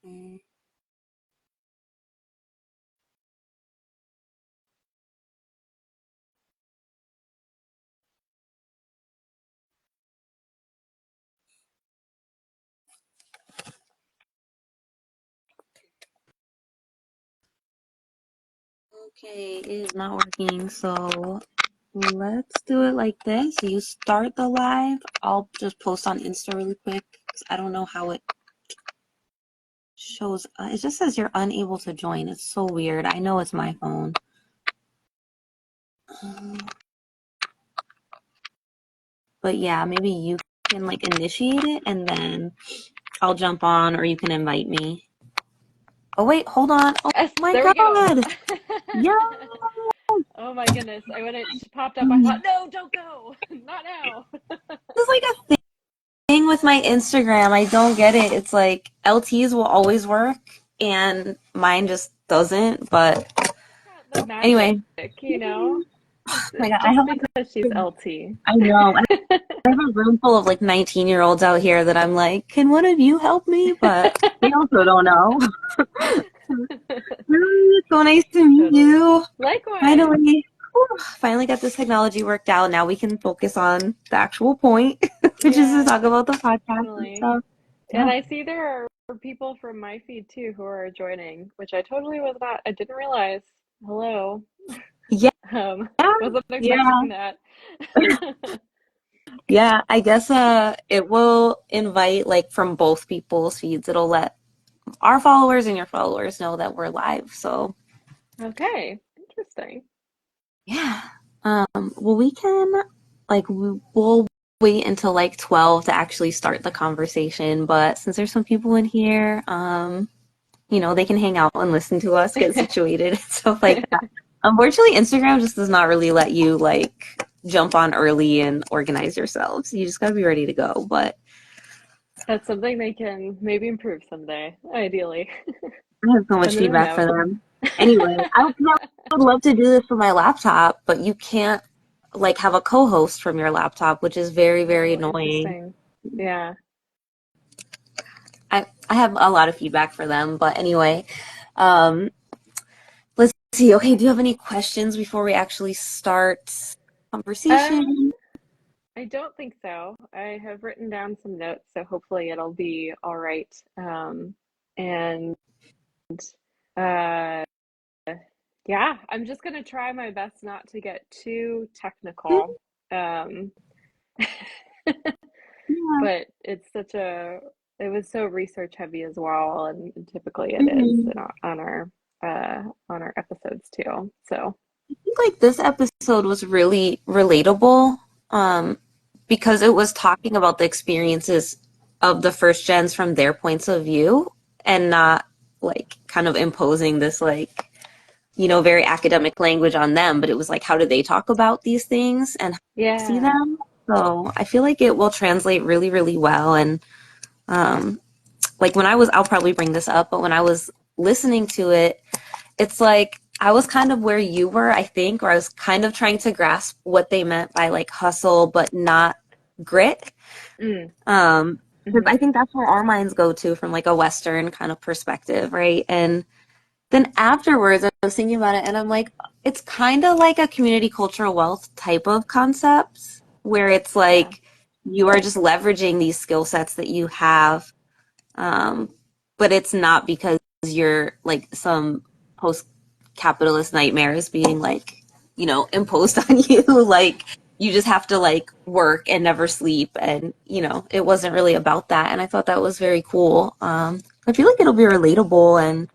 Mm. Okay, it is not working, so let's do it like this. You start the live. I'll just post on Insta really quick 'cause I don't know how it shows. It just says you're unable to join. It's so weird. I know it's my phone. Um, but yeah, maybe you can like initiate it and then I'll jump on or you can invite me. Oh wait, hold on. Oh Yes, my there we go. God. Yeah. Oh my goodness. When it popped up, I thought, no, don't go. Not now. This is like a thing with my Instagram. I don't get it. It's like LTs will always work and mine just doesn't. But Got the magic, anyway, you know? oh my It's God, I just have like because she's LT. I know. I have a room full of like 19-year-olds out here that I'm like, can one of you help me? But they also don't know. Really, it's so nice to meet Totally. you. Likewise. Finally, finally got this technology worked out. Now we can focus on the actual point, which is to talk Yeah, about the podcast and definitely. stuff. And Yeah. I see there are people from my feed too who are joining, which I totally was not, I didn't realize. Hello. Yeah. Wasn't Yeah. expecting that. Yeah. I guess it will invite like from both people's feeds. It'll let our followers and your followers know that we're live. So Okay, interesting. yeah. Well, we can we'll wait until like 12 to actually start the conversation, but since there's some people in here, they can hang out and listen to us get situated and stuff like that. Unfortunately, Instagram just does not really let you like jump on early and organize yourselves. You just gotta be ready to go. But That's something they can maybe improve someday, ideally. I have so much Send them a feedback note. for them. Anyway, I would love to do this from my laptop, but you can't like have a co-host from your laptop, which is very, very Oh, annoying. interesting. Yeah. I have a lot of feedback for them, but anyway, um, let's see. Okay, do you have any questions before we actually start Um, conversation? I don't think so. I have written down some notes, so hopefully it'll be all right. And uh, yeah, I'm just gonna try my best not to get too technical. Um, Yeah. but it was so research heavy as well, and typically it is Mhm. on our episodes too. So I think like this episode was really relatable, um, because it was talking about the experiences of the first gens from their points of view and not like kind of imposing this like very academic language on them, but it was like, how do they talk about these things and how do they see yeah, them? So I feel like it will translate really, really well. And um, like I'll probably bring this up, but when I was listening to it, it's like I was kind of where you were, I think, or I was kind of trying to grasp what they meant by like hustle, but not grit. mm, 'Cause hmm, I think that's where our minds go to from like a Western kind of perspective, right? And then afterwards, I was thinking about it and I'm like, it's kind of like a community cultural wealth type of concept where it's yeah, like you are just leveraging these skill sets that you have, um, but it's not because you're like some post-capitalist nightmares being like, imposed on you. Like you just have to like work and never sleep. And, it wasn't really about that. And I thought that was very cool. I feel like it'll be relatable and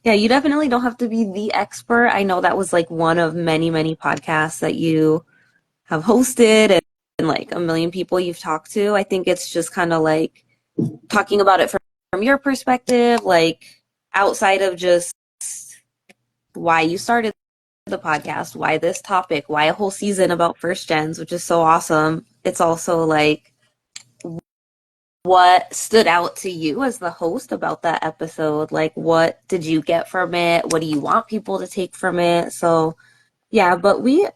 yeah, you definitely don't have to be the expert. I know that was like one of many, many podcasts that you have hosted and like a million people you've talked to. I think it's just kind of like talking about it from your perspective, like outside of just why you started the podcast, why this topic, why a whole season about first gens, which is so awesome. It's also like what stood out to you as the host about that episode? Like, what did you get from it? What do you want people to take from it? So, yeah, but we're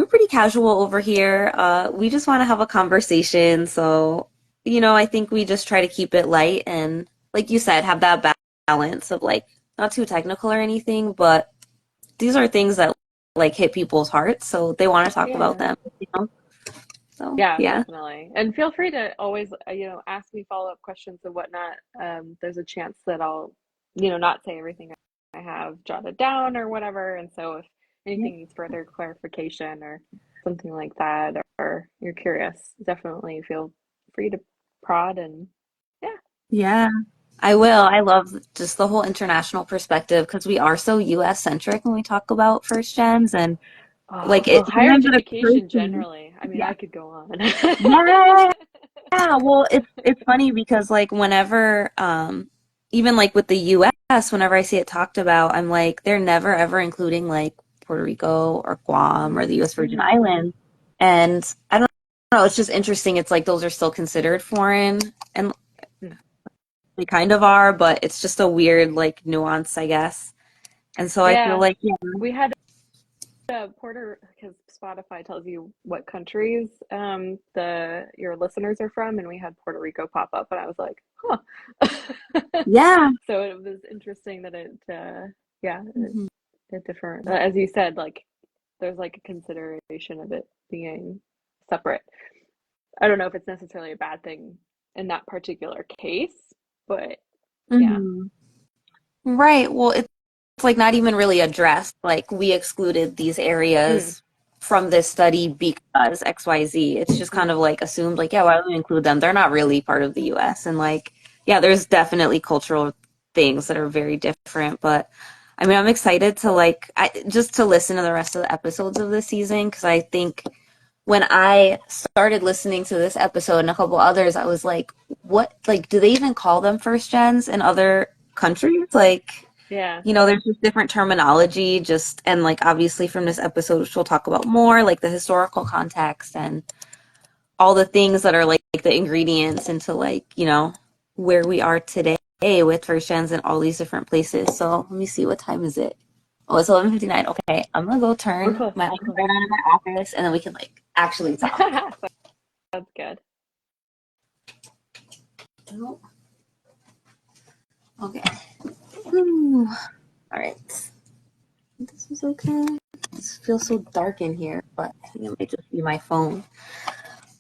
pretty casual over here. We just want to have a conversation. So, I think we just try to keep it light and like you said, have that balance of like not too technical or anything, but these are things that like hit people's hearts, so they want to talk about Yeah. them, you know? So, Yeah, yeah. definitely. And feel free to always, ask me follow-up questions and whatnot. There's a chance that I'll, not say everything I have jotted down or whatever. And so if anything needs further clarification or something like that, or you're curious, definitely feel free to prod and yeah. Yeah, I will. I love just the whole international perspective because we are so US centric when we talk about first gens and Oh, like well, it higher sometimes it occurs education to me. generally. I mean, Yeah. I could go on. Yeah. Yeah, well, it's funny because like whenever even like with the US, whenever I see it talked about, I'm like they're never ever including like Puerto Rico or Guam or the US Virgin Mhm. Islands. And I don't know, it's just interesting. It's like those are still considered foreign and Mm. they kind of are, but it's just a weird like nuance, I guess. And so I feel Yeah, like yeah. we had Porter, because Spotify tells you what countries the your listeners are from, and we had Puerto Rico pop up, and I was like, huh. Yeah. So it was interesting that yeah, Mhm. it different, as you said, like there's like a consideration of it being separate. I don't know if it's necessarily a bad thing in that particular case, but yeah. Mhm. Right. Well, it's like not even really addressed. Like we excluded these Mm, areas from this study because XYZ. It's just kind mm, of like assumed like, yeah, why don't we include them? They're not really part of the US. And like, yeah, there's definitely cultural things that are very different. But I mean, I'm excited to like just to listen to the rest of the episodes of this season because I think when I started listening to this episode and a couple others, I was like, what, like, do they even call them first gens in other countries? Like, yeah. there's just different terminology, just, and like, obviously from this episode, which we'll talk about more, like the historical context and all the things that are like the ingredients into like, where we are today with first gens in all these different places. So let me see, what time is it? Oh, it's 11:59. Okay, I'm gonna go We're turn close. my We're close. microphone on in my office, and then we can like actually talk. Sounds good. Oh, okay. Whew. All right. This is okay. It feels so dark in here, but I think it might just be my phone.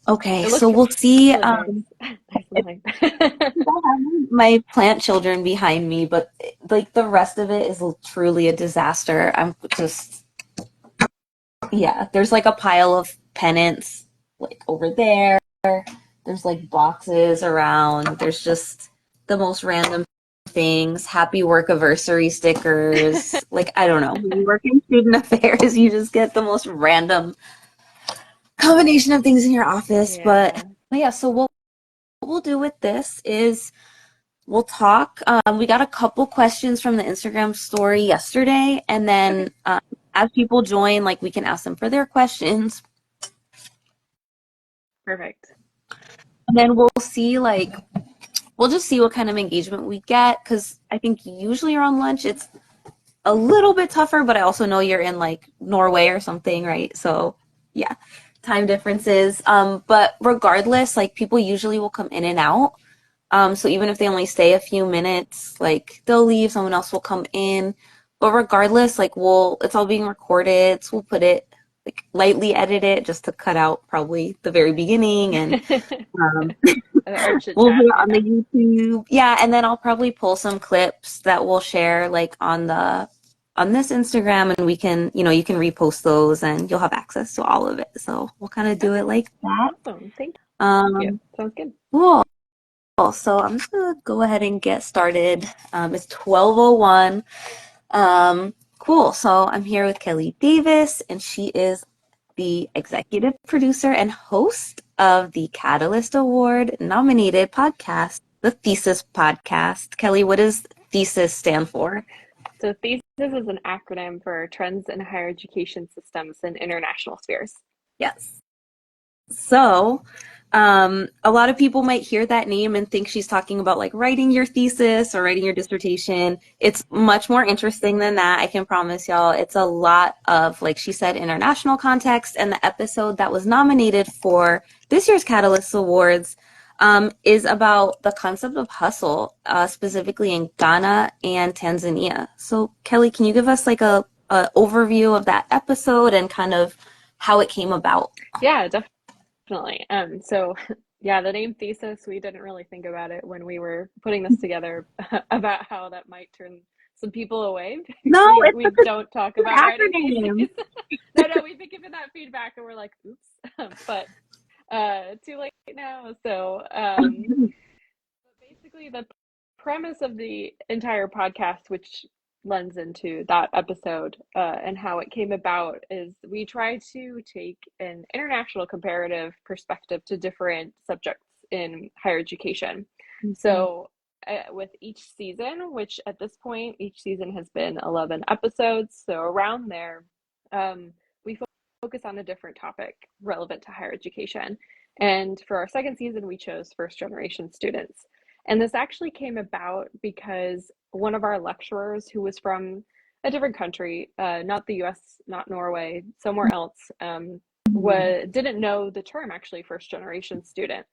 Okay, It so looks we'll see. really nice. Nice and If light. I have my plant children behind me, but like the rest of it is truly a disaster. I'm just, yeah, there's like a pile of pennants like over there. There's like boxes around. There's just the most random things, happy work anniversary stickers. Like, I don't know. When you work in student affairs, you just get the most random combination of things in your office. But, Yeah. but yeah, so what we'll do with this is we'll talk. We got a couple questions from the Instagram story yesterday, and Okay. then as people join, like we can ask them for their questions, Perfect. and then we'll see like we'll just see what kind of engagement we get because I think usually around lunch it's a little bit tougher, but I also know you're in like Norway or something, right? So yeah, time differences. But regardless, like people usually will come in and out. So even if they only stay a few minutes, like they'll leave, someone else will come in. But regardless, like it's all being recorded, so we'll put it like lightly edit it just to cut out probably the very beginning and um, Our chit we'll put chat. it on the Yeah. YouTube. Yeah, and then I'll probably pull some clips that we'll share like on this Instagram and we can, you can repost those and you'll have access to all of it. So we'll kind of do Okay. it like that. Awesome. Thank you. Um, Sounds good. cool. So I'm just gonna go ahead and get started. It's 12:01. Cool. So I'm here with Kelly Davis, and she is the executive producer and host of the Catalyst Award nominated podcast, the Thesis Podcast. Kelly, what does Thesis stand for? So THESIS is an acronym for Trends in Higher Education Systems in International Spheres. Yes. So, a lot of people might hear that name and think she's talking about like writing your thesis or writing your dissertation. It's much more interesting than that. I can promise y'all. It's a lot of, like she said, international context. And the episode that was nominated for this year's Catalyst Awards is about the concept of hustle, specifically in Ghana and Tanzania. So, Kelly, can you give us like a overview of that episode and kind of how it came about? Yeah, definitely. So yeah, the name thesis, we didn't really think about it when we were putting this together about how that might turn some people away. No, it's We such a don't talk good about writing acronym. theses. No, we've been given that feedback and we're like, oops. But too late now. So basically, the premise of the entire podcast, which lends into that episode and how it came about, is we try to take an international comparative perspective to different subjects in higher education. Mhm. So, with each season, which at this point, each season has been 11 episodes. So, around there, we focus on a different topic relevant to higher education. And for our second season, we chose first generation students. And this actually came about because one of our lecturers, who was from a different country, not the US, not Norway, somewhere else, didn't know the term actually first generation student.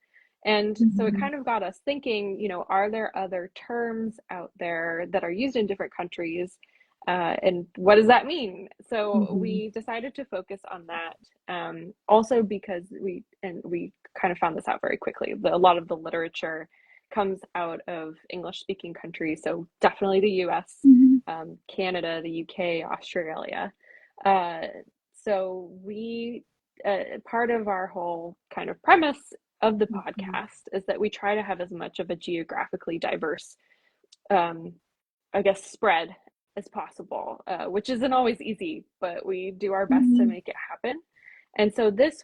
And so it Mhm. kind of got us thinking, are there other terms out there that are used in different countries? And what does that mean? So Mhm. we decided to focus on that. Also because we kind of found this out very quickly. A lot of the literature comes out of English speaking countries. So definitely the US, Mhm. Canada, the UK, Australia. Uh, so part of our whole kind of premise of the Mhm. podcast is that we try to have as much of a geographically diverse, um, I guess, spread as possible, which isn't always easy, but we do our best to Mhm. make it happen. And so this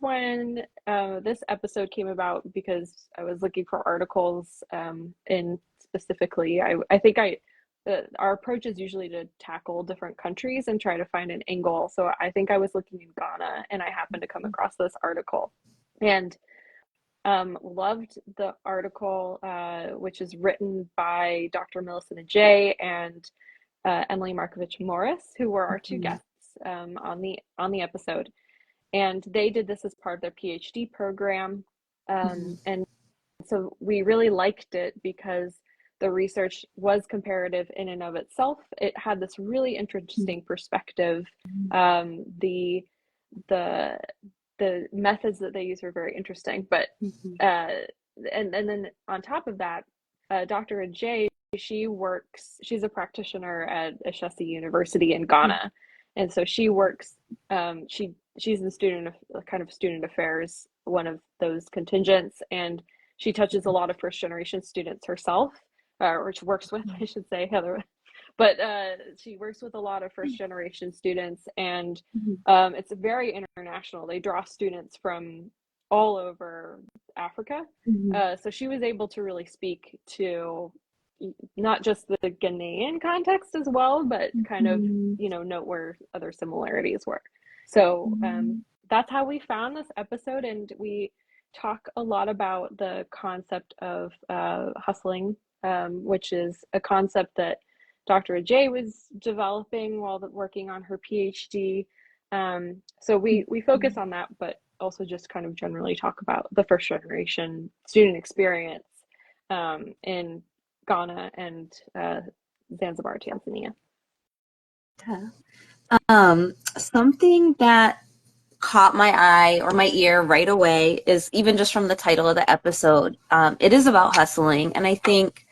episode came about because I was looking for articles in specifically, I think our approach is usually to tackle different countries and try to find an angle. So I think I was looking in Ghana and I happened to come across this article and loved the article, which is written by Dr. Millicent J. and Emily Markovich Morris, who were our two Mhm. guests on the episode, and they did this as part of their PhD program. Mhm. And so we really liked it because the research was comparative in and of itself. It had this really interesting perspective. The the the methods that they use were very interesting, but Mhm. uh, and then on top of that, Dr. Ajay, she's a practitioner at Ashesi University in Mhm. Ghana, and so she works. She's the student of kind of student affairs, one of those contingents, and she touches a lot of first generation students herself, or she works with, I should say, Heather. But she works with a lot of first generation students, and Mhm. it's very international. They draw students from all over Africa. Mhm. So she was able to really speak to not just the Ghanaian context as well, but kind of, Mhm. note where other similarities were. So Mhm. that's how we found this episode. And we talk a lot about the concept of hustling, which is a concept that Dr. Ajay was developing while working on her PhD. So we focus on that, but also just kind of generally talk about the first generation student experience in Ghana and Zanzibar, Tanzania. Yeah. Something that caught my eye or my ear right away is even just from the title of the episode. It is about hustling, and I think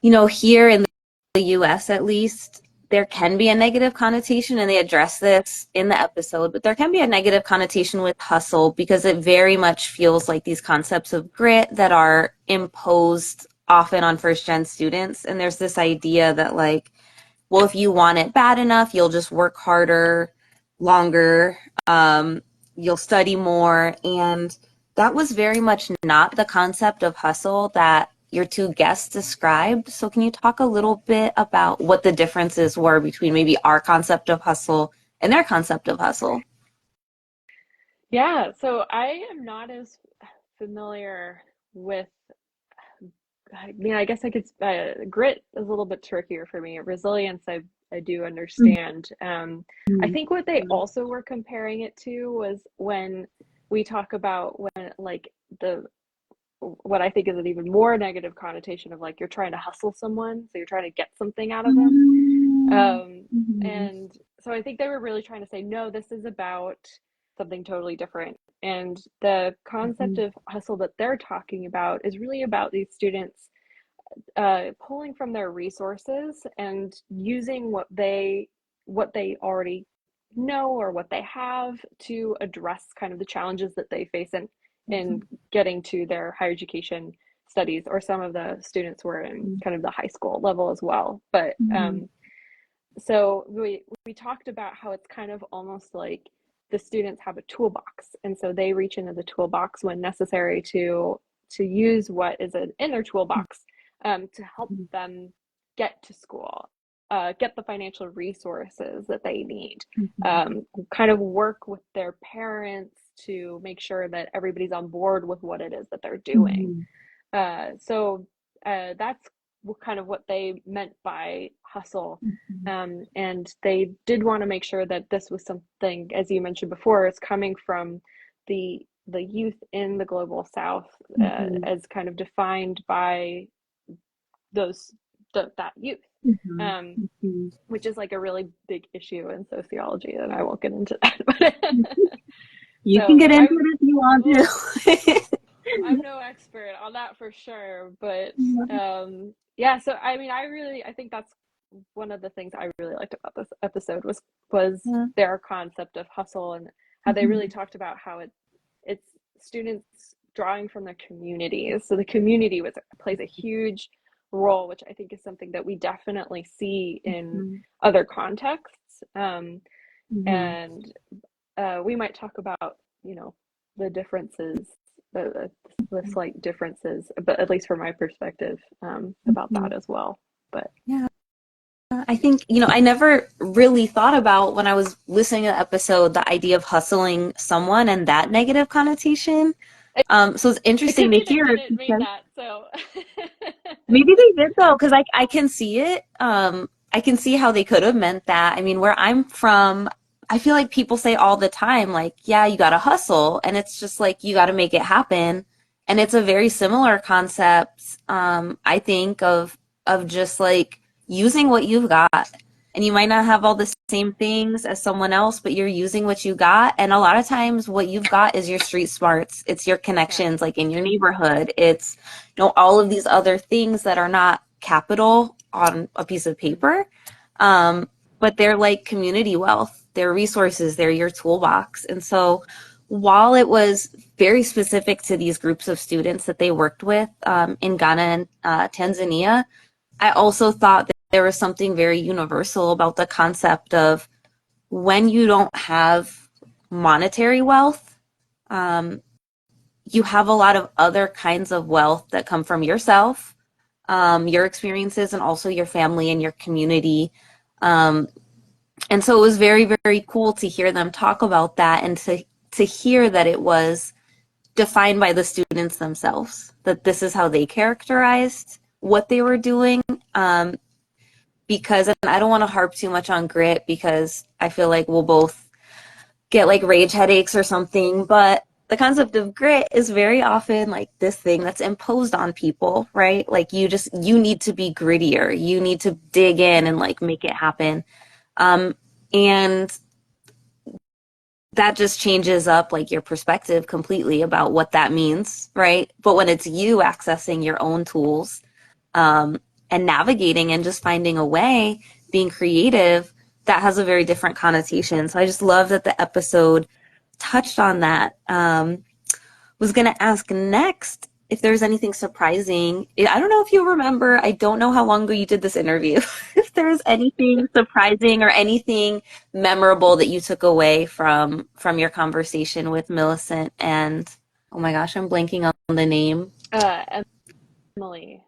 here in the US at least, there can be a negative connotation, and they address this in the episode, but there can be a negative connotation with hustle because it very much feels like these concepts of grit that are imposed often on first gen students. And there's this idea that, like, well, if you want it bad enough, you'll just work harder, longer, um, you'll study more. And that was very much not the concept of hustle that your two guests described. So, can you talk a little bit about what the differences were between maybe our concept of hustle and their concept of hustle? Yeah, so I am not as familiar with, I mean, I guess I could, grit is a little bit trickier for me. Resilience, I do understand. I think what they also were comparing it to was when we talk about when, like, the what I think is an even more negative connotation of like you're trying to hustle someone, so you're trying to get something out of them. Um, Mhm. and so I think they were really trying to say, no, this is about something totally different. And the concept Mhm. of hustle that they're talking about is really about these students pulling from their resources and using what they already know or what they have to address kind of the challenges that they face in getting to their higher education studies, or some of the students were in kind of the high school level as well. But Mhm. so we talked about how it's kind of almost like the students have a toolbox, and so they reach into the toolbox when necessary to use what is in their toolbox, to help them get to school, get the financial resources that they need, Mhm. kind of work with their parents to make sure that everybody's on board with what it is that they're doing. Mhm. That's kind of what they meant by hustle. Mhm. And they did want to make sure that this was something, as you mentioned before, is coming from the youth in the global South, Mhm. as kind of defined by those that youth, Mhm. um, Mhm. which is like a really big issue in sociology, and I won't get into that. You can So get into I'm it if you want well, to. I'm no expert on that for sure, but yeah. So I mean, I think that's one of the things I really liked about this episode was Yeah. their concept of hustle, and how they really Mhm. talked about how it's students drawing from their communities. So the community plays a huge role, which I think is something that we definitely see in Mhm. other contexts. Mhm. And we might talk about, the differences, the slight differences, but at least from my perspective, about that Mhm. as well. But Yeah. I think, I never really thought about when I was listening to the episode, the idea of hustling someone and that negative connotation. So it's it could interesting to be they hear didn't mean because that. So maybe they did though, because I can see it. I can see how they could have meant that. I mean, where I'm from, I feel like people say all the time, like, yeah, you gotta hustle, and it's just like you gotta make it happen. And it's a very similar concept, I think, of just like using what you've got. And you might not have all the same things as someone else, but you're using what you got. And a lot of times what you've got is your street smarts. It's your yeah, connections, like in your neighborhood. It's all of these other things that are not capital on a piece of paper, but they're like community wealth, they're resources, they're your toolbox. And so while it was very specific to these groups of students that they worked with, in Ghana and Tanzania, I also thought that there was something very universal about the concept of when you don't have monetary wealth, um, you have a lot of other kinds of wealth that come from yourself, your experiences, and also your family and your community. Um, and so it was very, very cool to hear them talk about that, and to hear that it was defined by the students themselves, that this is how they characterized what they were doing. Because, and I don't want to harp too much on grit because I feel like we'll both get like rage headaches or something, but the concept of grit is very often like this thing that's imposed on people, right? Like you need to be grittier. You need to dig in and like make it happen. Um, and that just changes up like your perspective completely about what that means, right? But when it's you accessing your own tools, um, and navigating and just finding a way, being creative, that has a very different connotation. So I just love that the episode touched on that. Was going to ask next if there's anything surprising. I don't know if you remember, I don't know how long ago you did this interview. If there's anything surprising or anything memorable that you took away from your conversation with Millicent and oh my gosh, I'm blanking on the name. uh, Emily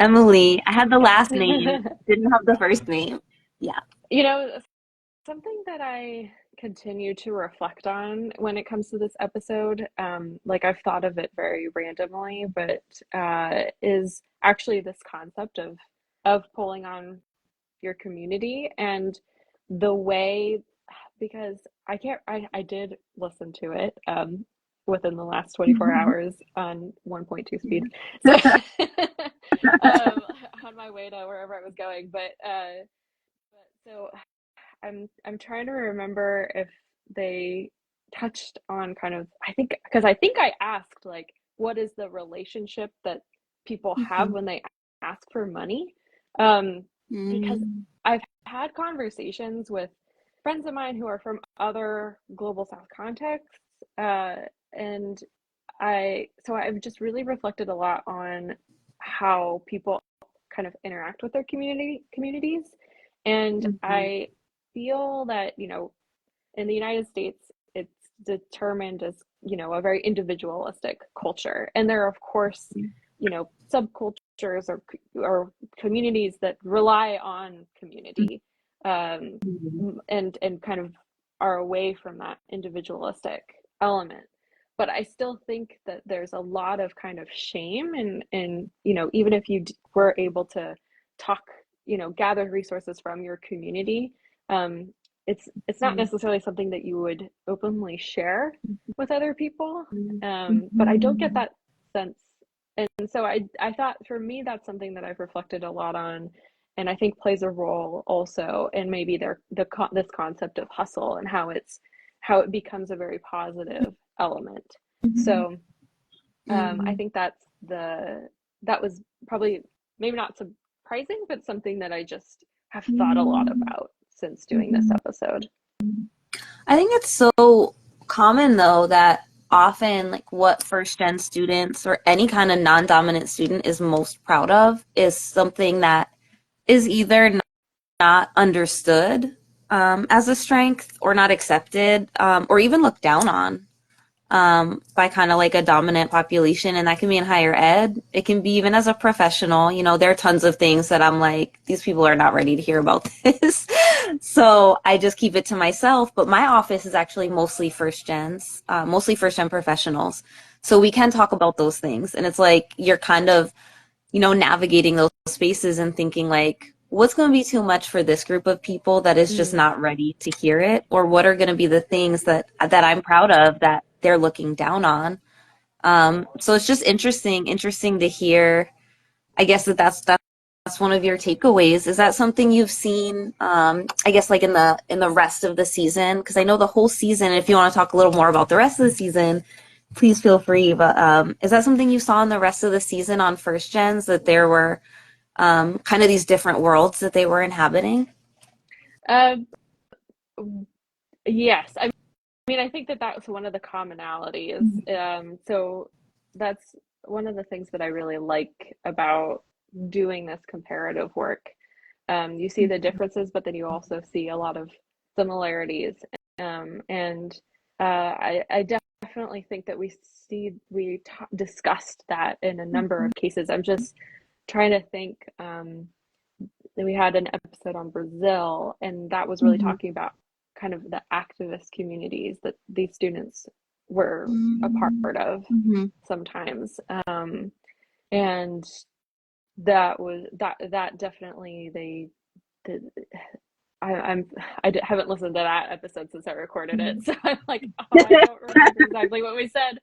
Emily. Martinez. I had the Yeah. last name, didn't have the first name. Yeah. You know, something that I continue to reflect on when it comes to this episode, like I've thought of it very randomly, but is actually this concept of pulling on your community, and the way, because I can't I did listen to it, within the last 24 hours on 1.2 speed. So on my way to wherever I was going. But so I'm trying to remember if they touched on kind of, I think, because I think I asked like what is the relationship that people have Mhm. when they ask for money? Um, because Mm. I've had conversations with friends of mine who are from other global south contexts, uh, and I've just really reflected a lot on how people kind of interact with their communities, and Mhm. I feel that, in the United States, it's determined as, a very individualistic culture. And there are, of course, subcultures or communities that rely on community, um, Mhm. and kind of are away from that individualistic element. But I still think that there's a lot of kind of shame in, even if you were able to talk, gather resources from your community, um, it's not necessarily something that you would openly share with other people. But I don't get Mhm. that sense. And so I thought for me that's something that I've reflected a lot on, and I think plays a role also in maybe this concept of hustle and how it becomes a very positive element. Mhm. So I Mhm. think that was probably maybe not surprising, but something that I just have thought a lot Mhm. about since doing this Mhm. episode. I think it's so common though that often like what first gen students or any kind of non-dominant student is most proud of is something that is either not understood as a strength or not accepted or even looked down on by kind of like a dominant population. And that can be in higher ed. It can be even as a professional. You know, there are tons of things that I'm like, these people are not ready to hear about this. So I just keep it to myself. But my office is actually mostly first gen professionals. So we can talk about those things. And it's like you're kind of, navigating those spaces and thinking like, what's going to be too much for this group of people that is just Mm, not ready to hear it, or what are going to be the things that I'm proud of that they're looking down on. So it's just interesting to hear. I guess that's one of your takeaways. Is that something you've seen? I guess like in the rest of the season, because I know the whole season. If you want to talk a little more about the rest of the season, please feel free. But is that something you saw in the rest of the season on first gens that there were kind of these different worlds that they were inhabiting? um, yes, I mean, I think that that's one of the commonalities. So that's one of the things that I really like about doing this comparative work. You see the differences, but then you also see a lot of similarities. And I definitely think that discussed that in a number of cases. I'm just trying to think. We had an episode on Brazil, and that was really Mhm. talking about kind of the activist communities that these students were a Mhm. part of Mhm. sometimes. And that definitely the, I'm haven't listened to that episode since I recorded it, so I'm like, oh, I don't remember exactly what we said,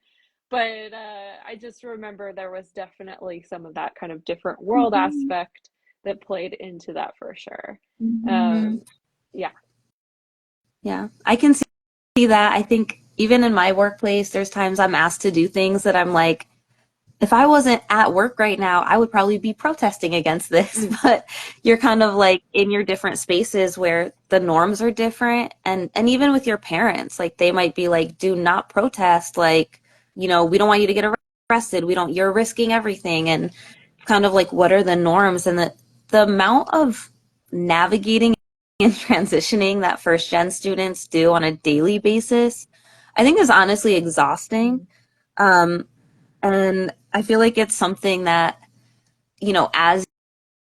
but I just remember there was definitely some of that kind of different world Mhm. aspect that played into that for sure. Mhm. Um, yeah. Yeah, I can see that. I think even in my workplace, there's times I'm asked to do things that I'm like, if I wasn't at work right now, I would probably be protesting against this. Mm, But you're kind of like in your different spaces where the norms are different. And even with your parents, like they might be like, do not protest. Like, we don't want you to get arrested. You're risking everything. And kind of like, what are the norms? And the amount of navigating and transitioning that first gen students do on a daily basis, I think is honestly exhausting. mm, Um, and I feel like it's something that, as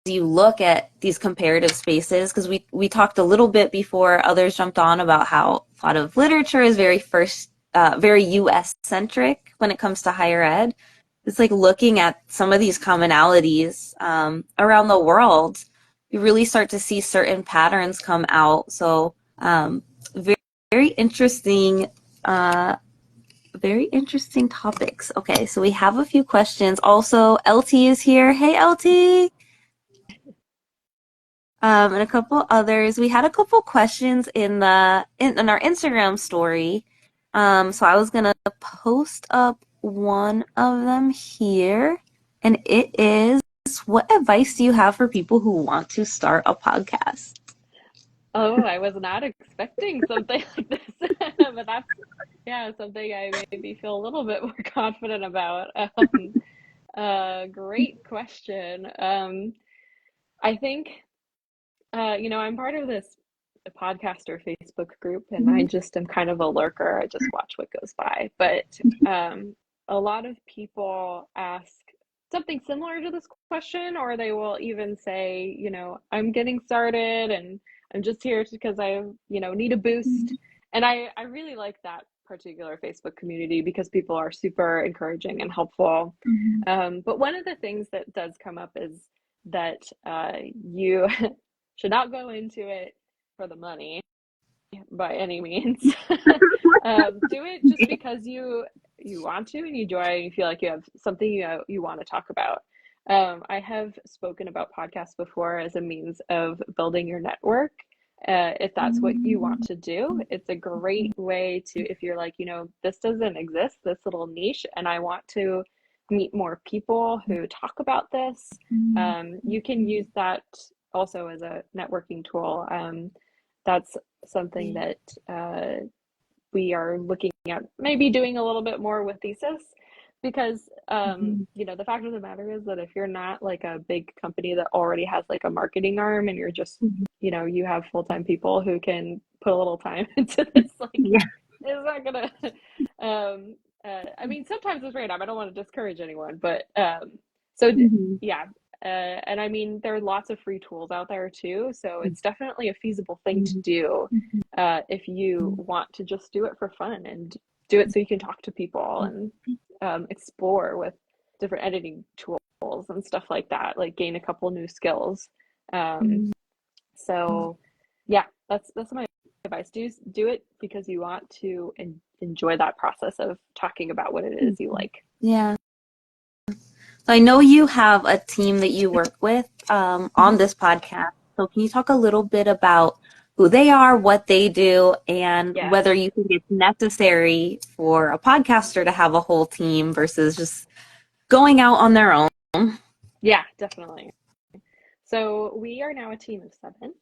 you look at these comparative spaces, because we talked a little bit before others jumped on about how a lot of literature is very US centric when it comes to higher ed. It's like looking at some of these commonalities around the world, you really start to see certain patterns come out. So very, very interesting uh, very interesting topics. Okay, so we have a few questions. Also, LT is here. Hey, LT. And a couple others. We had a couple questions in our Instagram story. So I was gonna post up one of them here, and it is, what advice do you have for people who want to start a podcast? Oh, I was not expecting something like this, but that's, yeah, something I maybe feel a little bit more confident about. Great question. I think, I'm part of this podcaster Facebook group, and I just am kind of a lurker. I just watch what goes by. But a lot of people ask something similar to this question, or they will even say, I'm getting started and I'm just here because I, need a boost. And I really like that particular Facebook community because people are super encouraging and helpful. But one of the things that does come up is that you should not go into it for the money by any means. Do it just because you want to and you enjoy and you feel like you have something you want to talk about. I have spoken about podcasts before as a means of building your network. If that's what you want to do, it's a great way to, if you're like, this doesn't exist, this little niche, and I want to meet more people who talk about this. You can use that also as a networking tool. That's something that we are looking at maybe doing a little bit more with Thesis because, the fact of the matter is that if you're not like a big company that already has like a marketing arm and you're just, you have full-time people who can put a little time into this, like, Yeah. it's not gonna, I mean, sometimes it's random. I don't want to discourage anyone, but, so yeah. And I mean, there are lots of free tools out there too. So it's definitely a feasible thing to do if you want to just do it for fun and do it so you can talk to people and explore with different editing tools and stuff like that, like gain a couple new skills. So yeah, that's my advice. Do it because you want to enjoy that process of talking about what it is you like. Yeah. So I know you have a team that you work with on this podcast. So can you talk a little bit about who they are, what they do, and Yes. whether you think it's necessary for a podcaster to have a whole team versus just going out on their own? Yeah, definitely. So we are now a team of seven.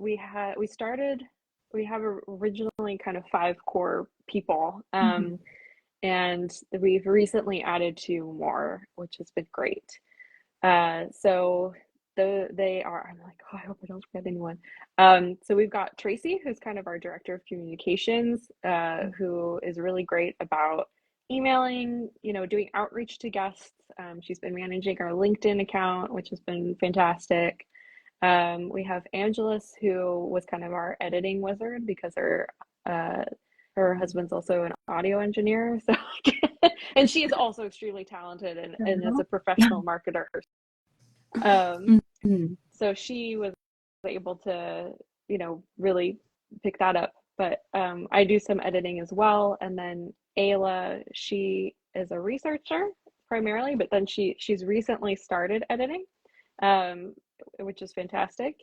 We have originally kind of five core people, and we've recently added two more, which has been great. So they are, I'm like, oh, I hope I don't forget anyone. So we've got Tracy, who's kind of our director of communications, who is really great about emailing, doing outreach to guests. She's been managing our LinkedIn account, which has been fantastic. We have Angelus, who was kind of our editing wizard because her husband's also an audio engineer. So and she is also extremely talented and is a professional marketer. So she was able to, really pick that up. But I do some editing as well. And then Ayla, she is a researcher primarily, but then she's recently started editing, which is fantastic.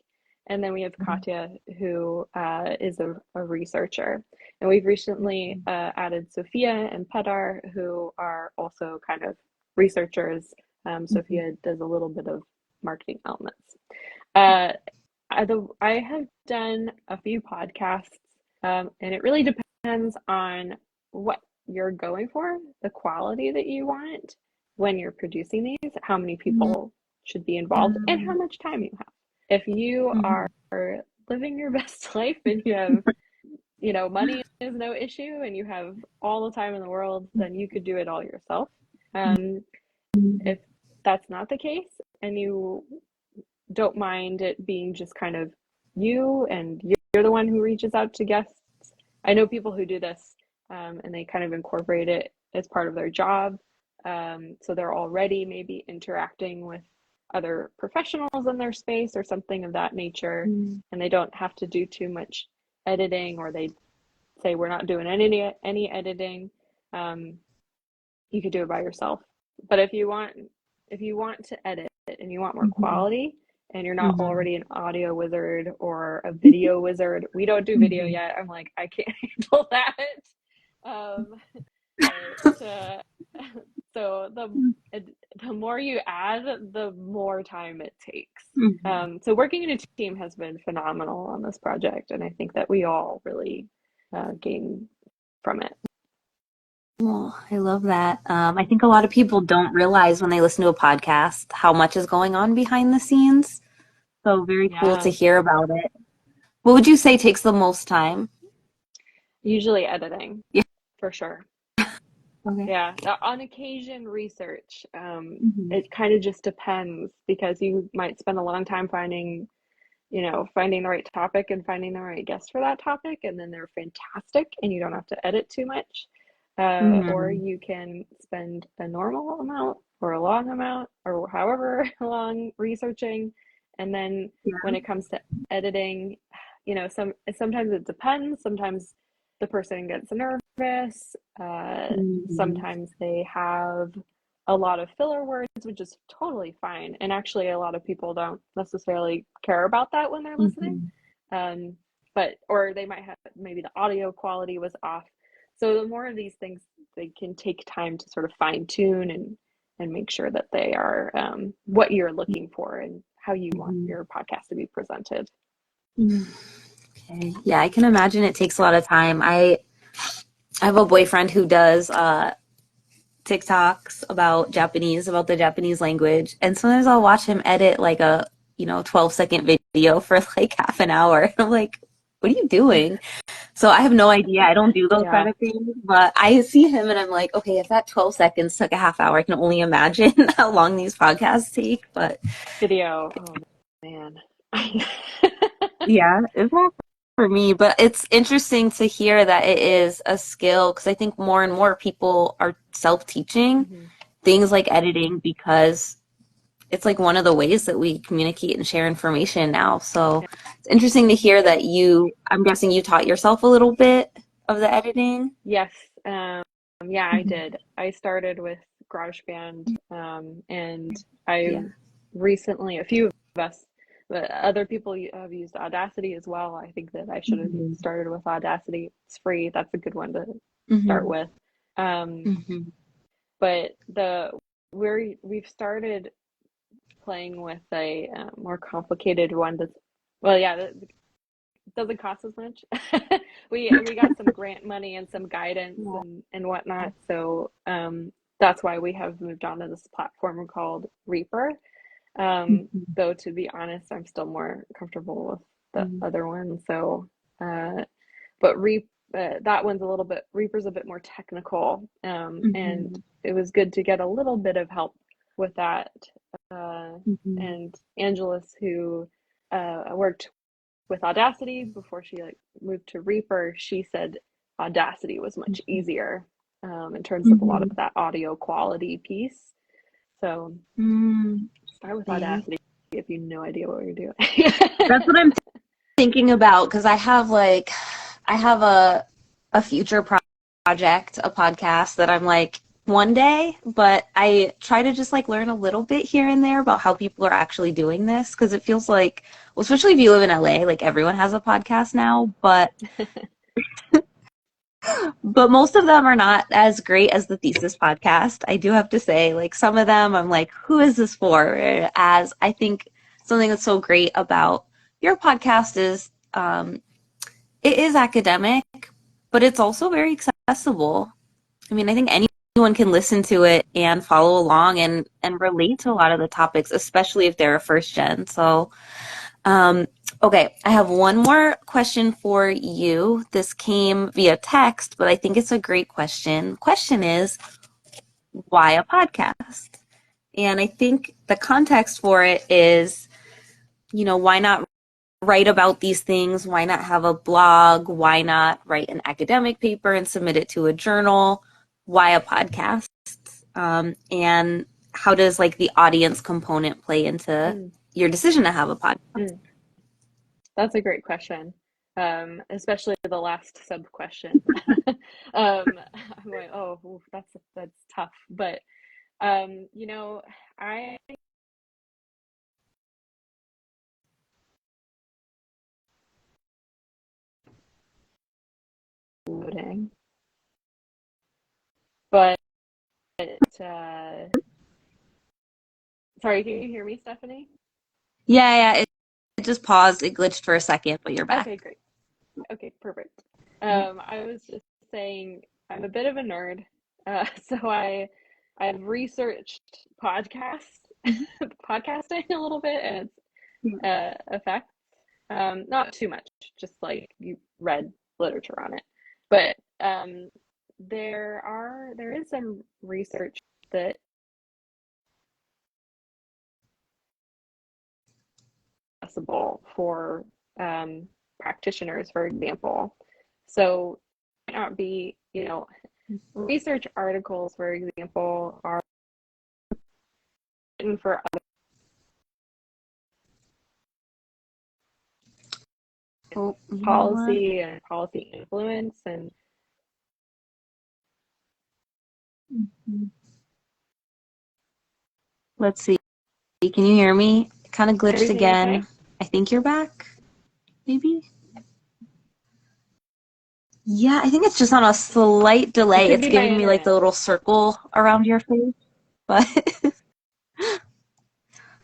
And then we have Katya, who is a researcher. And we've recently added Sophia and Pedar, who are also kind of researchers. Sophia does a little bit of marketing elements. I have done a few podcasts, and it really depends on what you're going for, the quality that you want when you're producing these, how many people should be involved, and how much time you have. If you are living your best life and you have, money is no issue and you have all the time in the world, then you could do it all yourself. If that's not the case and you don't mind it being just kind of you and you're the one who reaches out to guests. I know people who do this and they kind of incorporate it as part of their job. So they're already maybe interacting with other professionals in their space or something of that nature, and they don't have to do too much editing, or they say we're not doing any editing. um, you could do it by yourself. But if you want to edit and you want more Mhm. quality and you're not Mhm. already an audio wizard or a video wizard, we don't do video Mhm. yet. I'm like, I can't handle that. But so the more you add, the more time it takes. Mhm. So working in a team has been phenomenal on this project, and I think that we all really gain from it. Well, I love that. I think a lot of people don't realize when they listen to a podcast how much is going on behind the scenes. So very cool to Yeah, hear about it. What would you say takes the most time? usually editing Yeah. for sure. Okay. Yeah, on occasion research. Mhm. It kind of just depends because you might spend a long time finding the right topic and finding the right guest for that topic, and then they're fantastic, and you don't have to edit too much. Or Mhm. you can spend a normal amount or a long amount or however long researching, and then when Yeah. it comes to editing, sometimes it depends. Sometimes the person gets nervous. Mhm. Sometimes they have a lot of filler words, which is totally fine. And actually, a lot of people don't necessarily care about that when they're listening. Mhm. Um, or they might have maybe the audio quality was off. So the more of these things, they can take time to sort of fine tune and make sure that they are what you're looking for and how you want Mhm. your podcast to be presented. Mhm. Okay. Yeah, I can imagine it takes a lot of time. I have a boyfriend who does TikToks about the Japanese language, and sometimes I'll watch him edit like a 12-second video for like half an hour. I'm like, what are you doing? So I have no idea. I don't do those kind Yeah, of things, but I see him and I'm like, okay, if that 12 seconds took a half hour, I can only imagine how long these podcasts take. But video. Oh man. yeah, it's not for me. But it's interesting to hear that it is a skill because I think more and more people are self-teaching Mhm. things like editing because it's like one of the ways that we communicate and share information now. So it's interesting to hear that I'm guessing you taught yourself a little bit of the editing. Yes. Yeah, I Mhm. did. I started with GarageBand, and I Yeah. recently, a few of us, but other people have used Audacity as well. I think that I should have Mhm. started with Audacity. It's free. That's a good one to start Mhm. with. Um, Mhm. but we've started playing with a more complicated one that's, well, yeah, that doesn't cost as much. We got some grant money and some guidance Yeah. and whatnot. So that's why we have moved on to this platform called Reaper. Mhm. Though to be honest, I'm still more comfortable with the Mhm. other one. So, but that one's a little bit Reaper's a bit more technical, and Mhm. it was good to get a little bit of help with that. Uh, Mhm. and Angelus, who worked with Audacity before she like moved to Reaper, she said Audacity was much easier in terms of a lot of Mhm. that audio quality piece. So Mm. start with Okay. Audacity if you have no idea what you're doing. That's what I'm thinking about because I have a future project, a podcast that I'm like one day, but I try to just like learn a little bit here and there about how people are actually doing this because it feels like, well, especially if you live in LA, like everyone has a podcast now, but most of them are not as great as the Thesis podcast. I do have to say, like some of them, I'm like, who is this for? As I think something that's so great about your podcast is it is academic, but it's also very accessible. I mean, I think anyone can listen to it and follow along and relate to a lot of the topics, especially if they're a first gen. So um, okay, I have one more question for you. This came via text, but I think it's a great question. Question is, why a podcast? And I think the context for it is, why not write about these things? Why not have a blog? Why not write an academic paper and submit it to a journal? Why a podcast? And how does like the audience component play into Mm, your decision to have a podcast? mm. That's a great question. especially the last sub question. I'm like, oh, oof, that's tough. But you know, I loading, but uh, sorry, can you hear me, Stephanie? Yeah, it just paused. It glitched for a second, but you're back. Okay, great. Okay, perfect. I was just saying I'm a bit of a nerd, so I've researched Mhm. podcasting a little bit and its effects. Not too much, just like you read literature on it. But there is some research that is possible for practitioners, for example. So it might not be, you know, research articles, for example, are written for Oh, you know what? policy and policy influence and Mhm. Let's see. Can you hear me? It kind of glitched everything okay? again. I think you're back, maybe? Yeah, I think it's just on a slight It delay. could It's be my giving me like the internet. little circle around your face. But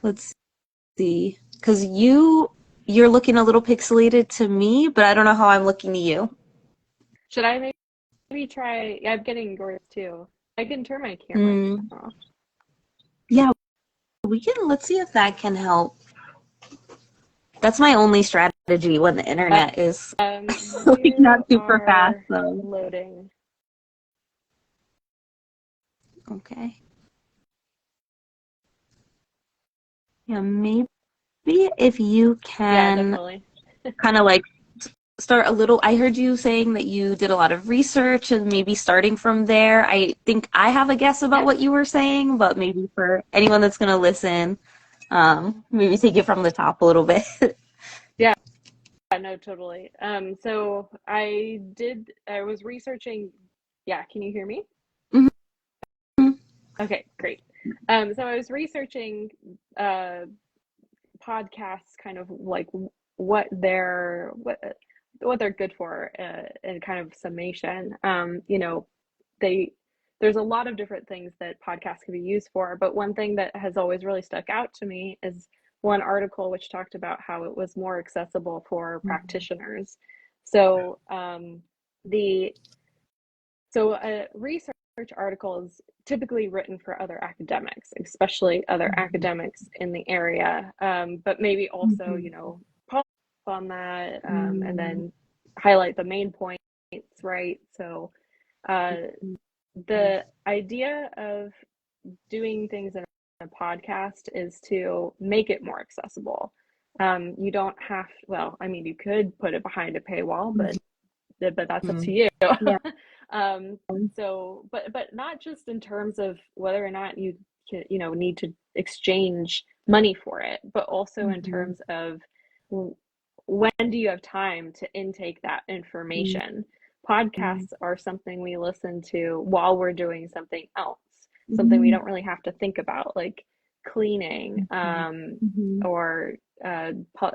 let's see. Because you're looking a little pixelated to me, but I don't know how I'm looking to you. Should I maybe try? Yeah, I'm getting yours too. I can turn my camera Mm, off. yeah, let's see if that can help. That's my only strategy when the internet is like not You super fast, are so. loading. Okay. Yeah, maybe if you Yeah, can definitely. kind of like start a little. I heard you saying that you did a lot of research and maybe starting from there. I think I have a guess about Yeah, what you were saying, but maybe for anyone that's going to listen, maybe take it from the top a little bit. yeah, no, totally. So I was researching. Yeah, can you hear me? Mhm. Okay, great. So I was researching uh podcasts, kind of like what they're what they're good for, and kind of summation. You know, they there's a lot of different things that podcasts can be used for, but one thing that has always really stuck out to me is one article which talked about how it was more accessible for practitioners. So the so a research article is typically written for other academics, especially other academics in the area, but maybe also, you know, follow up on that, and then highlight the main points, right? So uh, the idea of doing things in a podcast is to make it more accessible. You don't have, well, I mean, you could put it behind a paywall, but that's up to Mhm. you. Yeah. um, but not just in terms of whether or not you can, you know, need to exchange money for it, but also in Mhm. terms of when do you have time to intake that information. Mhm. Podcasts are something we listen to while we're doing something else, something we Mhm. don't really have to think about, like cleaning, Mhm. Mhm. or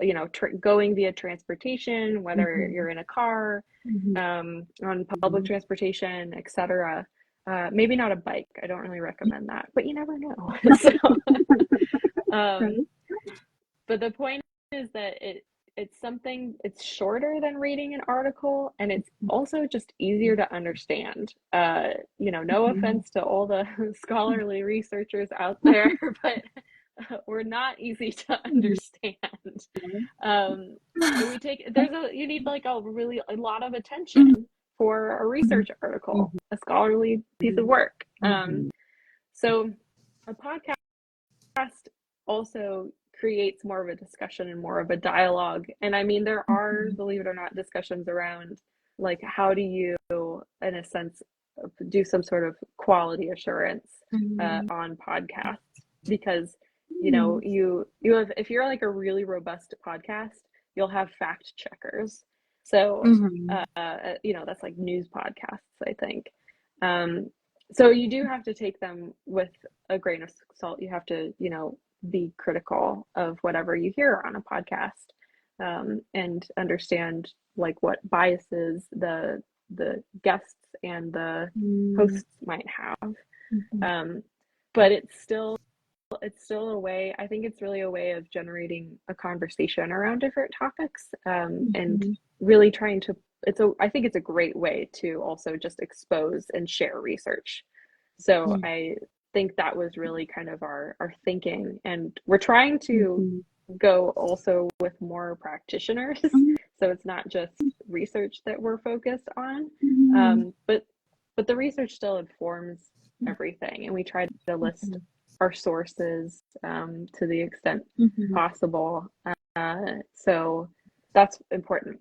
you know, going via transportation, whether Mhm. you're in a car, Mhm. on public transportation, etc. Maybe not a bike. I don't really recommend that, but you never know. So, um, Right. but the point is that it's something, it's shorter than reading an article, and it's also just easier to understand. You know, no Mhm. offense to all the scholarly researchers out there, but we're not easy to understand. Um, we take there's a you need like a lot of attention for a research article, a scholarly piece of work. So a podcast also creates more of a discussion and more of a dialogue. And I mean, there are, believe it or not, discussions around like how do you, in a sense, do some sort of quality assurance Mhm. on podcasts, because you know you have, if you're like a really robust podcast, you'll have fact checkers. So, Mm-hmm. that's like news podcasts, I think. Um, so you do have to take them with a grain of salt. You have to, be critical of whatever you hear on a podcast, and understand like what biases the guests and the hosts might have. Mm-hmm. But it's still a way. I think it's really a way of generating a conversation around different topics, and Mm-hmm. really trying to. I think it's a great way to also just expose and share research. So I think that was really kind of our thinking, and we're trying to Mm-hmm. go also with more practitioners. Mm-hmm. So it's not just research that we're focused on, Mm-hmm. but the research still informs everything, and we try to list our sources, to the extent Mm-hmm. possible. So that's important.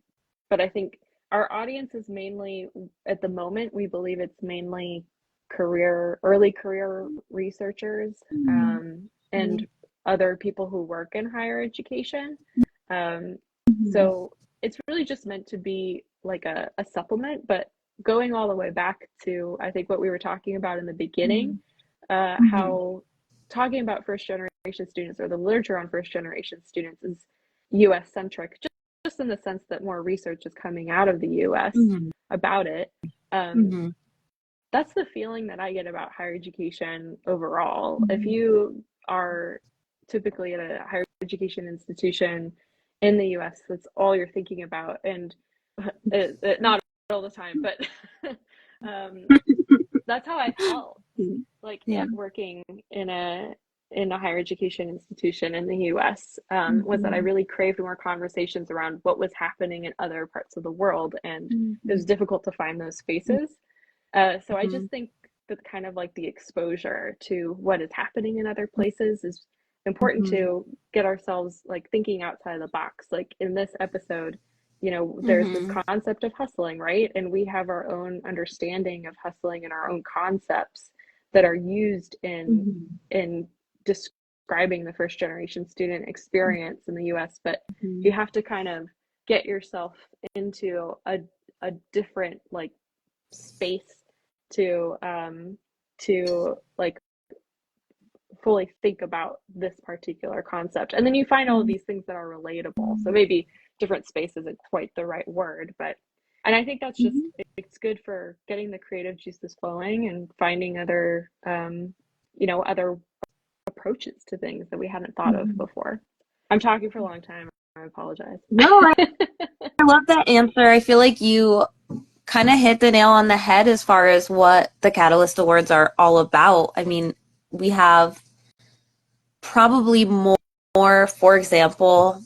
But I think our audience is mainly, at the moment, we believe it's mainly early career researchers, and other people who work in higher education. Um, Mm-hmm. so it's really just meant to be like a supplement, but going all the way back to, I think, what we were talking about in the beginning, Mm-hmm. how talking about first generation students, or the literature on first generation students, is US centric, just in the sense that more research is coming out of the US Mm-hmm. about it. Um, Mm-hmm. that's the feeling that I get about higher education overall. If Mm-hmm. you are typically at a higher education institution in the US, that's all you're thinking about. And not all the time, but um, that's how I felt like Yeah. working in a higher education institution in the US, was that I Mm-hmm. really craved more conversations around what was happening in other parts of the world, and it was difficult to find those spaces. So I Mm-hmm. just think that kind of like the exposure to what is happening in other places is important Mm-hmm. to get ourselves like thinking outside the box. Like in this episode, there's this Mm-hmm. concept of hustling, right? And we have our own understanding of hustling and our own concepts that are used in describing the first generation student experience in the US. But Mm-hmm. you have to kind of get yourself into a different like space to like fully think about this particular concept, and then you find all of these things that are relatable. So maybe different space isn't quite the right word, but and I think that's just, Mm-hmm. it's good for getting the creative juices flowing and finding other approaches to things that we hadn't thought of Mm-hmm. before. I'm talking for a long time. I apologize. No, I love that answer. I feel like you kind of hit the nail on the head as far as what the Catalyst Awards are all about. I mean, we have probably more, for example,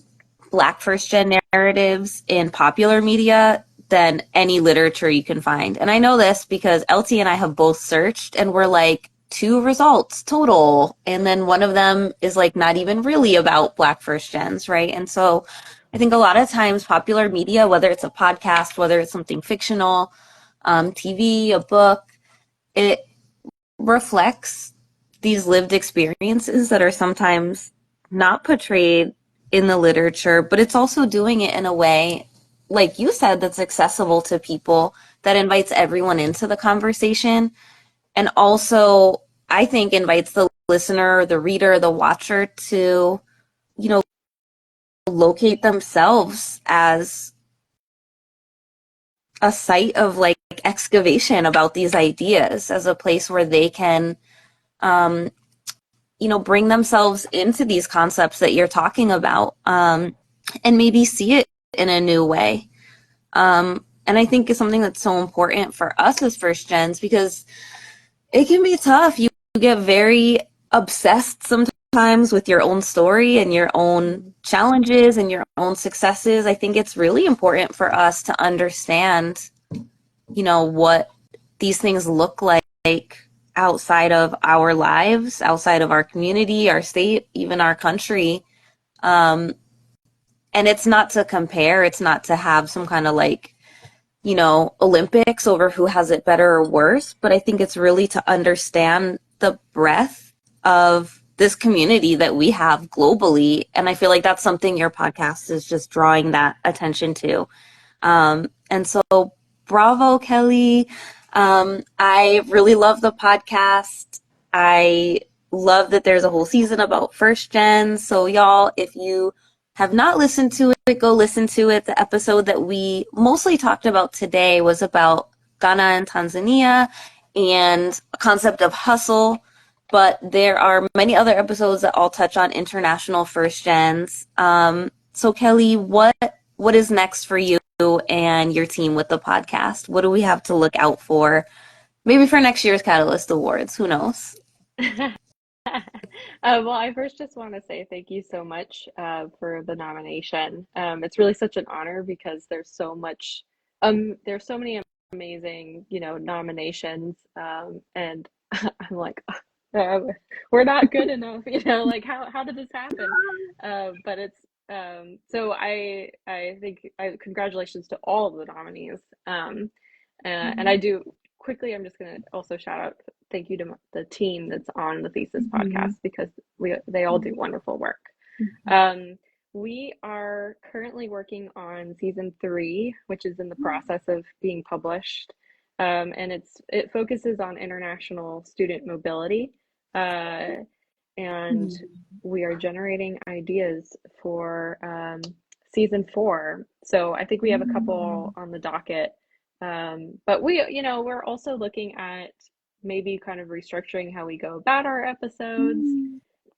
Black first gen narratives in popular media than any literature you can find. And I know this because LT and I have both searched, and we're like, two results total. And then one of them is like not even really about Black first gens, right? And so I think a lot of times popular media, whether it's a podcast, whether it's something fictional, TV, a book, it reflects these lived experiences that are sometimes not portrayed in the literature, but it's also doing it in a way, like you said, that's accessible to people, that invites everyone into the conversation, and also, I think, invites the listener, the reader, the watcher to, you know, locate themselves as a site of like excavation about these ideas, as a place where they can um, bring themselves into these concepts that you're talking about, and maybe see it in a new way. And I think it's something that's so important for us as first gens, because it can be tough. You get very obsessed sometimes with your own story and your own challenges and your own successes. I think it's really important for us to understand, what these things look like outside of our lives, outside of our community, our state, even our country. Um, and it's not to compare, it's not to have some kind of like, Olympics over who has it better or worse, but I think it's really to understand the breadth of this community that we have globally. And I feel like that's something your podcast is just drawing that attention to. And so bravo, Kelly. I really love the podcast. I love that there's a whole season about first gen. So y'all, if you have not listened to it, go listen to it. The episode that we mostly talked about today was about Ghana and Tanzania and a concept of hustle. But there are many other episodes that all touch on international first gens. So Kelly, what is next for you and your team with the podcast? What do we have to look out for? Maybe for next year's Catalyst Awards. Who knows? Well, I first just want to say thank you so much for the nomination. It's really such an honor because there's so many amazing, nominations, and I'm like, uh, we're not good enough, like how did this happen? But it's so I think congratulations to all of the nominees. And I do quickly, I'm just going to also shout out thank you to the team that's on the Thesis podcast because they all do wonderful work. Um, we are currently working on season 3, which is in the process of being published. And it focuses on international student mobility. And we are generating ideas for season 4. So I think we have a couple on the docket. But we're also looking at maybe kind of restructuring how we go about our episodes.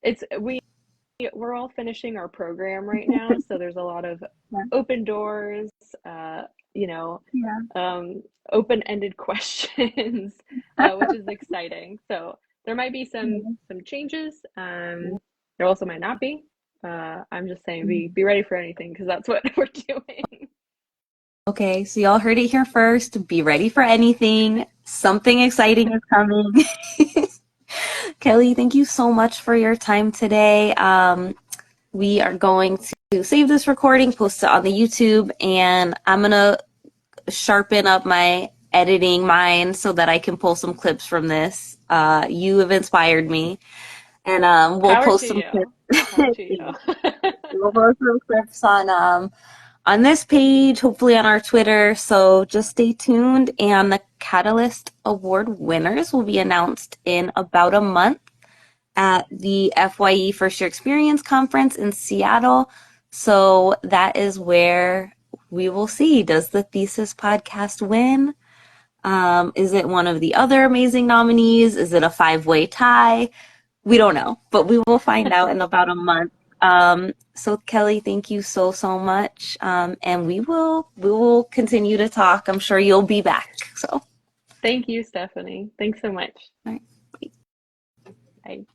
It's we're all finishing our program right now, so there's a lot of open doors, uh, you know, um, open-ended questions, which is exciting. So there might be some changes. There also might not be. I'm just saying, be ready for anything because that's what we're doing. Okay, so y'all heard it here first. Be ready for anything. Something exciting is coming. Kelly, thank you so much for your time today. We are going to save this recording, post it on the YouTube, and I'm going to sharpen up my editing mind so that I can pull some clips from this. You have inspired me, and we'll Power to post some you. Power clips. to you. We'll post some clips on this page, hopefully on our Twitter. So just stay tuned, and the Catalyst Award winners will be announced in about a month at the FYE First Year Experience Conference in Seattle. So that is where we will see. Does the Thesis podcast win? Is it one of the other amazing nominees? Is it a 5-way tie? We don't know, but we will find out in about a month. So Kelly, thank you so, so much. And we will continue to talk. I'm sure you'll be back. So, all Thank you, Stephanie. Thanks so much. right. Bye.